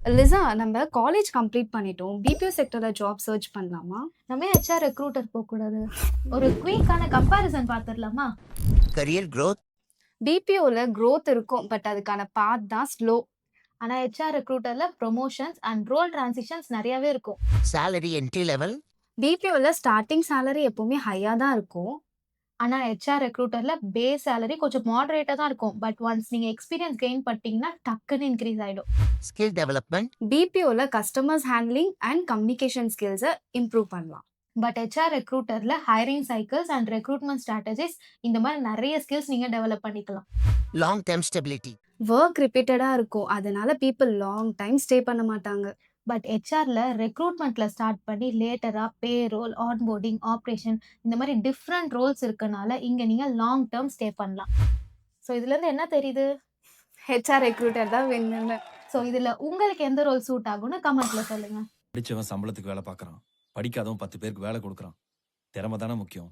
Lisa, நம்ம college complete பண்ணிட்டோம். BPO செக்டர்ல ஜாப் சர்ச் பண்ணலாமா? நம்ம ஏன் ஹெச்ஆர் ரெக்ரூட்டர் போகக்கூடாது? ஒரு குயிக்கான கம்பேரிசன் பார்த்துடலாமா? career growth, பிபிஓல growth இருக்கும். பட் அதுக்கான பாத் தான் ஸ்லோ. ஆனா ஹெச்ஆர் ரெக்ரூட்டர்ல ப்ரொமோஷன்ஸ் அண்ட் ரோல் டிரான்சிஷன்ஸ் நிறையவே இருக்கும். salary entry level, பிபிஓல ஸ்டார்ட்டிங் சேலரி எப்பவுமே ஹையா தான் இருக்கும். ஆனா ஹெச்ஆர் ரெக்ரூட்டர்ல பேஸ் சேலரி கொஞ்சம் மாடரேட்டா தான் இருக்கும். பட் ஒன்ஸ் நீங்க எக்ஸ்பீரியன்ஸ் கெயின் பண்ணிட்டீங்கன்னா டக்குன்னு இன்க்ரீஸ் ஆயிடும். skill development, பிபிஓல கஸ்டமர்ஸ் ஹேண்ட்லிங் அண்ட் கம்யூனிகேஷன் ஸ்கில்ஸை இம்ப்ரூவ் பண்ணலாம். பட் ஹெச்ஆர் ரெக்ரூட்டர்ல hiring cycles and recruitment strategies இந்த மாதிரி நிறைய ஸ்கில்ஸ் நீங்க டெவலப் பண்ணிக்கலாம். long term stability, ஒர்க் ரிப்பீட்டடா இருக்கும். அதனால பீப்புள் லாங் டைம் ஸ்டே பண்ண மாட்டாங்க. பட் ஹெச்ஆர்ல ரெக்ரூட்மெண்ட்ல ஸ்டார்ட் பண்ணி லேட்டரா பே ரோல், ஆன்போர்டிங், ஆப்ரேஷன் இந்த மாதிரி டிஃப்ரெண்ட் ரோல்ஸ் இருக்கனால இங்க நீங்க லாங் டேர்ம் ஸ்டே பண்ணலாம். ஸோ இதுல இருந்து என்ன தெரியுது? ஹெச்ஆர் ரெக்ரூட்டர் தான் வேணும்னு. ஸோ இதுல உங்களுக்கு எந்த ரோல் சூட் ஆகும்னு கமெண்ட்ல சொல்லுங்க. படிச்சவன் சம்பளத்துக்கு வேலை பார்க்கறான், படிக்காதவன் 10 பேருக்கு வேலை கொடுக்கறான். திறமை தானே முக்கியம்.